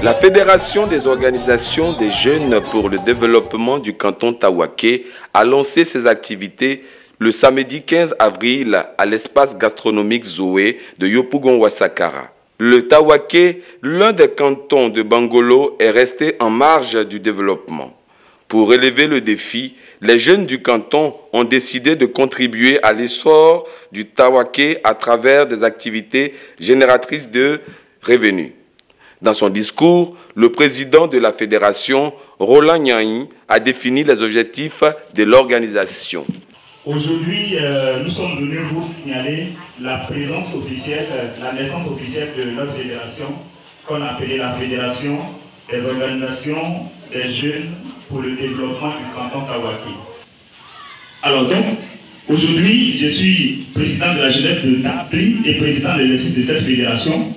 La Fédération des organisations des jeunes pour le développement du canton Tawaké a lancé ses activités le samedi 15 avril à l'espace gastronomique Zoé de Yopougon-Ouassakara. Le Tawaké, l'un des cantons de Bangolo, est resté en marge du développement. Pour relever le défi, les jeunes du canton ont décidé de contribuer à l'essor du Tawaké à travers des activités génératrices de revenus. Dans son discours, le président de la fédération, Roland Nyaï, a défini les objectifs de l'organisation. Aujourd'hui, nous sommes venus vous signaler la présence officielle, la naissance officielle de notre fédération, qu'on appelait la Fédération des organisations des jeunes pour le développement du canton Tawaké. Alors donc, aujourd'hui, je suis président de la jeunesse de Tabli et président de l'exercice de cette fédération.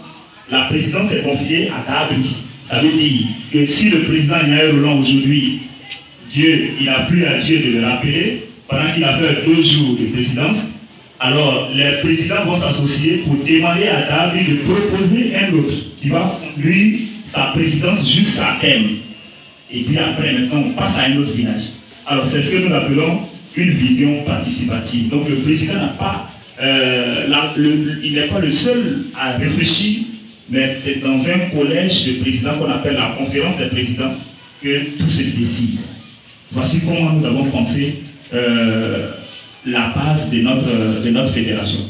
La présidence est confiée à Tabli. Ça veut dire que si le président Nyaï Roland aujourd'hui, Dieu, il a plu à Dieu de le rappeler, pendant qu'il a fait 2 jours de présidence, alors les présidents vont s'associer pour demander à Tabli de proposer un autre qui va, lui, sa présidence jusqu'à terme. Et puis après, maintenant, on passe à un autre village. Alors c'est ce que nous appelons une vision participative. Donc le président n'a pas, il n'est pas le seul à réfléchir, mais c'est dans un collège de présidents qu'on appelle la conférence des présidents que tout se décide. Voici comment nous avons pensé la base de notre fédération.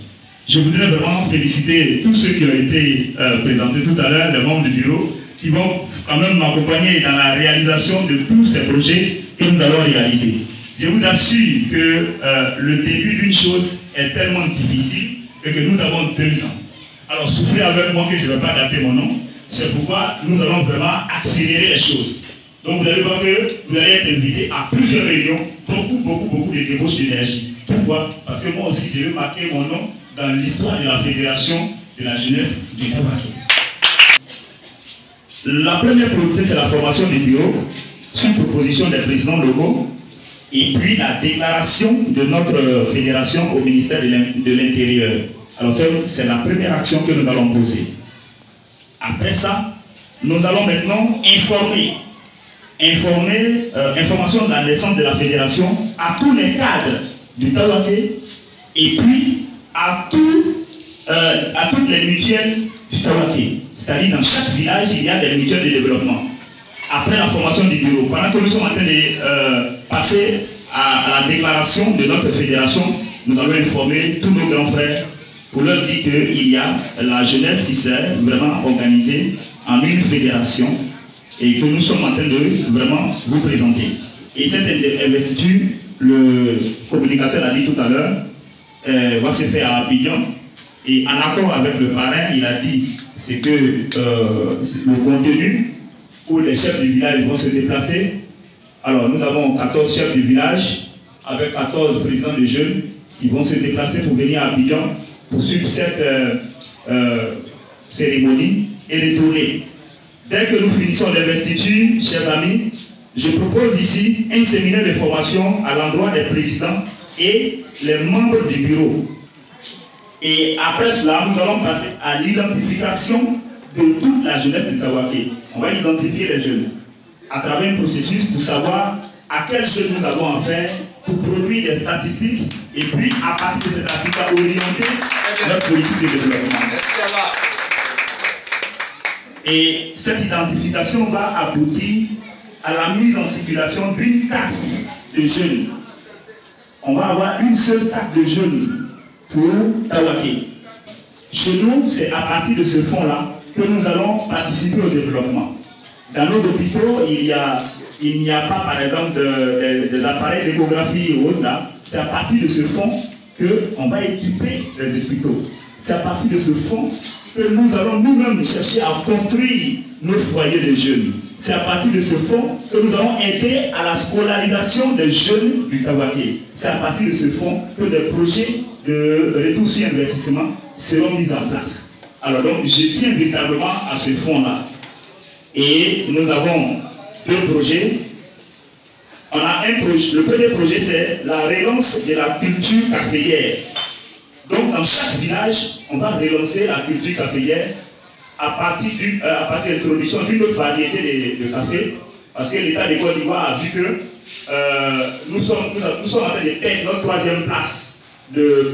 Je voudrais vraiment féliciter tous ceux qui ont été présentés tout à l'heure, les membres du bureau, qui vont quand même m'accompagner dans la réalisation de tous ces projets que nous allons réaliser. Je vous assure que le début d'une chose est tellement difficile et que nous avons 2 ans. Alors souffrez avec moi que je ne vais pas gâter mon nom. C'est pourquoi nous allons vraiment accélérer les choses. Donc vous allez voir que vous allez être invité à plusieurs réunions, beaucoup de débauches d'énergie. Pourquoi? Parce que moi aussi je vais marquer mon nom dans l'histoire de la fédération de la jeunesse du Tawaké. La première priorité, c'est la formation des bureaux, sous proposition des présidents locaux, et puis la déclaration de notre fédération au ministère de l'Intérieur. Alors c'est la première action que nous allons poser. Après ça, nous allons maintenant information de la naissance de la fédération à tous les cadres du Tawaké et puis à toutes les mutuelles du Tawaké. C'est-à-dire dans chaque village, il y a des mutuelles de développement. Après la formation du bureau, pendant que nous sommes en train de passer à la déclaration de notre fédération, nous allons informer tous nos grands frères pour leur dire qu'il y a la jeunesse qui s'est vraiment organisée en une fédération et que nous sommes en train de vraiment vous présenter. Et cette investiture, le communicateur a dit tout à l'heure, va se faire à Abidjan. Et en accord avec le parrain, il a dit c'est que le contenu où les chefs du village vont se déplacer. Alors nous avons 14 chefs du village avec 14 présidents de jeunes qui vont se déplacer pour venir à Abidjan pour suivre cette cérémonie et retourner. Dès que nous finissons l'investiture, chers amis, je propose ici un séminaire de formation à l'endroit des présidents et les membres du bureau. Et après cela, nous allons passer à l'identification de toute la jeunesse du Tawaké. On va identifier les jeunes à travers un processus pour savoir à quels jeunes nous avons affaire pour produire des statistiques et puis à partir de ces statistiques orienter notre politique de développement. Et cette identification va aboutir à la mise en circulation d'une taxe de jeunes. On va avoir une seule taxe de jeunes pour Tawaké. Chez nous, c'est à partir de ce fonds-là que nous allons participer au développement. Dans nos hôpitaux, il n'y a pas, par exemple, des appareils d'échographie et autres là. C'est à partir de ce fonds qu'on va équiper les hôpitaux. C'est à partir de ce fonds que nous allons nous-mêmes chercher à construire nos foyers de jeunes. C'est à partir de ce fonds que nous allons aider à la scolarisation des jeunes du Tawaké. C'est à partir de ce fonds que des projets de retour sur investissement seront mis en place. Alors donc, je tiens véritablement à ce fonds-là. Et nous avons 2 projets. on a un projet. Le premier projet, c'est la relance de la culture caféière. Donc, dans chaque village, on va relancer la culture caféière à partir de l'introduction d'une autre variété de café. Parce que l'État de Côte d'Ivoire a vu que nous sommes en train de perdre notre troisième place de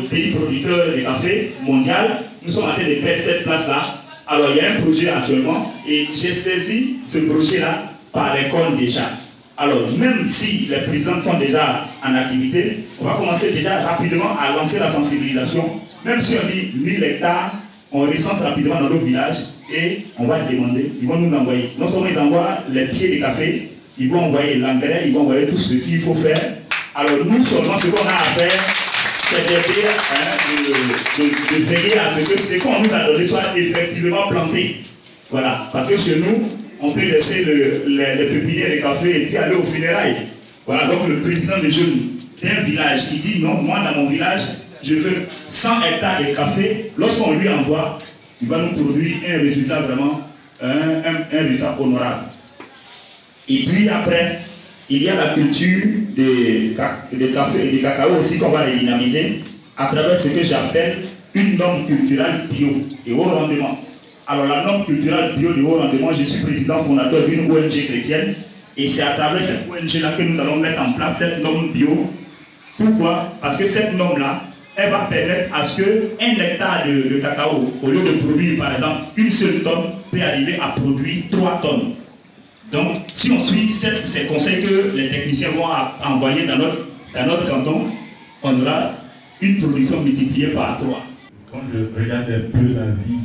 pays producteurs de café mondial. Nous sommes en train de perdre cette place-là. Alors, il y a un projet actuellement et j'ai saisi ce projet-là par les comptes déjà. Alors, même si les présidents sont déjà en activité, on va commencer déjà rapidement à lancer la sensibilisation. Même si on dit 1000 hectares, on recense rapidement dans nos villages et on va demander, ils vont nous envoyer. Non seulement ils envoient les pieds de café, ils vont envoyer l'engrais, ils vont envoyer tout ce qu'il faut faire. Alors, nous seulement, ce qu'on a à faire, c'est de veiller à ce que ce qu'on nous a donné soit effectivement planté. Voilà. Parce que chez nous, on peut laisser les pépinières de café et puis aller aux funérailles. Voilà. Donc, le président de jeunes d'un village, il dit non, moi dans mon village, je veux 100 hectares de café. Lorsqu'on lui envoie, il va nous produire un résultat vraiment, un résultat honorable. Et puis après, il y a la culture de café et de cacao aussi qu'on va les dynamiser à travers ce que j'appelle une norme culturelle bio et haut rendement. Alors la norme culturelle bio de haut rendement, je suis président fondateur d'une ONG chrétienne et c'est à travers cette ONG-là que nous allons mettre en place cette norme bio. Pourquoi? Parce que cette norme-là, elle va permettre à ce qu'un hectare de cacao, au lieu de produire par exemple une seule tonne, peut arriver à produire 3 tonnes. Donc, si on suit ces conseils que les techniciens vont envoyer dans notre canton, on aura une production multipliée par 3. Quand je regarde un peu la vie,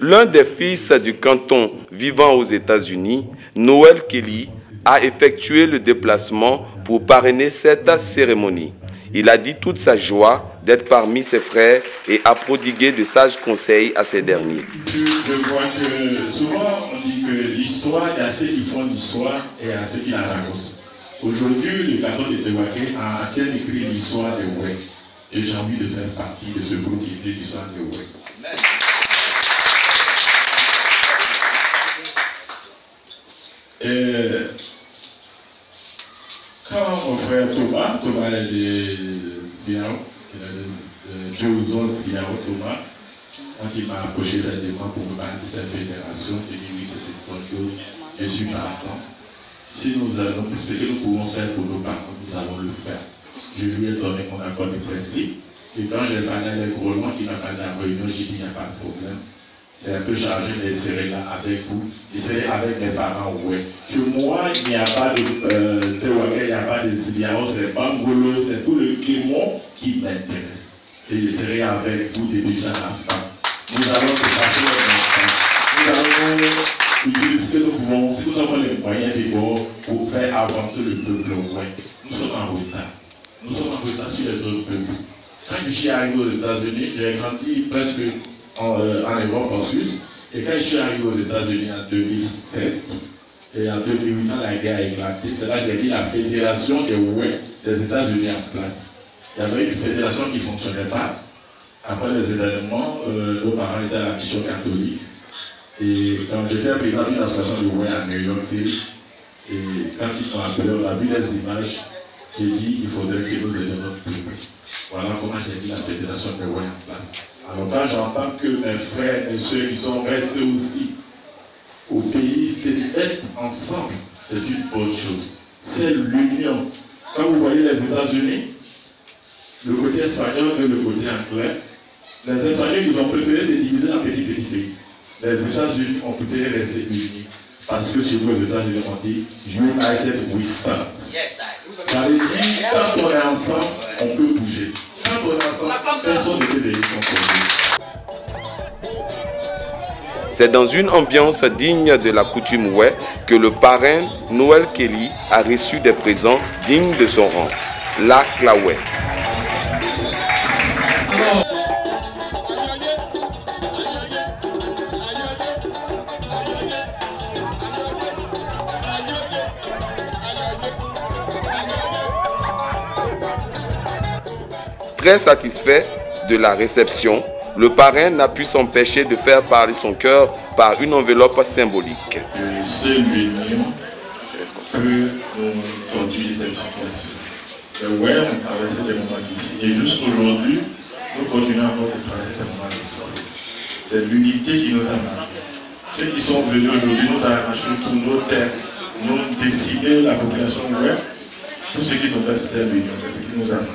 l'un des fils du canton vivant aux États-Unis, Noël Kelly, a effectué le déplacement pour parrainer cette cérémonie. Il a dit toute sa joie d'être parmi ses frères et a prodigué de sages conseils à ces derniers. Je vois que souvent on dit que l'histoire, il y a ceux qui font l'histoire et il y a ceux qui la racontent. Aujourd'hui, le canton de Tewaké a écrit l'histoire de Oué. Et j'ai envie de faire partie de ce groupe qui écrit l'histoire de Oué. Quand mon frère Thomas est des Siao, il a des Josons Siao Thomas, quand il m'a approché effectivement pour me parler de cette fédération, j'ai dit oui, c'est une bonne chose, je suis partant. Si nous allons, ce que nous pouvons faire pour nos parents, nous allons le faire. Je lui ai donné mon accord de principe, et quand j'ai parlé avec Roland qui m'a parlé de la réunion, j'ai dit il n'y a pas de problème. C'est un peu chargé, mais je serai là avec vous. Je serai avec mes parents, ouais. Chez moi, il n'y a pas de Tewaké, il n'y a pas de Zibiao, c'est Bangolo, c'est tout le Kémon qui m'intéresse. Et je serai avec vous depuis jusqu'à la fin. Nous allons nous passer un instant. Nous allons utiliser ce que nous pouvons, si nous avons les moyens de bord pour faire avancer le peuple, ouais. Nous sommes en retard. Nous sommes en retard sur les autres peuples. Quand je suis arrivé aux États-Unis, j'ai grandi presque en Europe, en Suisse. Et quand je suis arrivé aux États-Unis en 2007, et en 2008, quand la guerre a éclaté, c'est là que j'ai mis la fédération des États-Unis en place. Il y avait une fédération qui ne fonctionnait pas. Après les événements, nos parents étaient à la mission catholique. Et quand j'étais président d'une association de Oué à New York City, et quand ils m'ont appelé, on a vu les images, j'ai dit il faudrait que nous aidions notre peuple. Voilà comment j'ai mis la fédération de Oué en place. Alors quand j'entends que mes frères et soeurs qui sont restés aussi au pays, c'est d'être ensemble, c'est une bonne chose. C'est l'union. Quand vous voyez les États-Unis, le côté espagnol et le côté anglais, les Espagnols, ils ont préféré se diviser en petits pays. Les États-Unis ont préféré rester unis. Parce que chez vous, les États-Unis ont dit United we stand. Ça veut dire, quand on est ensemble, on peut bouger. Quand on est ensemble, personne ne peut venir contre nous. C'est dans une ambiance digne de la coutume Oué que le parrain Noël Kelly a reçu des présents dignes de son rang. La Claoué. Très satisfait de la réception, le parrain n'a pu s'empêcher de faire parler son cœur par une enveloppe symbolique. C'est l'union jeunesse comme ça. Que nous continuons cette situation. Ouais, on traversait des moments difficiles. Et jusqu'aujourd'hui, nous continuons encore de traverser ces moments difficiles. C'est l'unité qui nous a marqués. Ceux qui sont venus aujourd'hui nous arracher tous nos terres, nous décider la population ouest. Tout ce qu'ils ont fait, c'était l'union, c'est ce qui nous a marqué.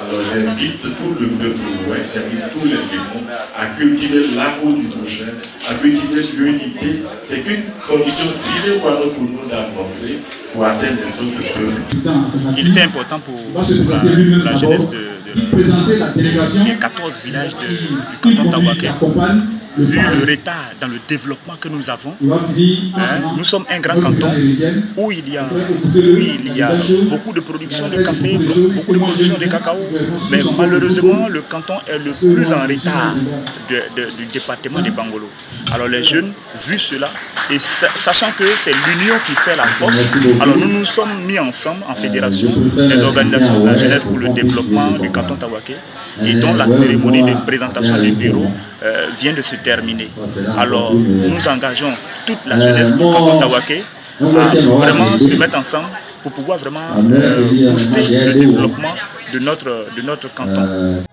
Alors j'invite tout le peuple ouest, j'invite tous les démons à cultiver l'amour du prochain, à cultiver l'unité. C'est une condition sine qua non pour nous d'avancer, pour atteindre les autres peuples. Il était important pour la jeunesse des 14 villages du canton Tawaké, vu le retard dans le développement que nous avons. Nous sommes un grand canton où il y a beaucoup de production de café, beaucoup de production de cacao, mais malheureusement le canton est le plus en retard du département de Bangolo. Alors les jeunes, vu cela, et sachant que c'est l'union qui fait la force, alors nous nous sommes mis ensemble en fédération, les organisations de la jeunesse pour le développement du canton Tawaké, et dont la cérémonie de présentation du bureau vient de se terminer. Alors nous engageons toute la jeunesse du canton Tawaké à vraiment se mettre ensemble pour pouvoir vraiment booster le développement de notre canton.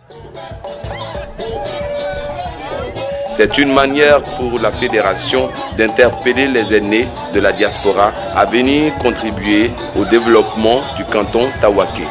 C'est une manière pour la fédération d'interpeller les aînés de la diaspora à venir contribuer au développement du canton Tawaké.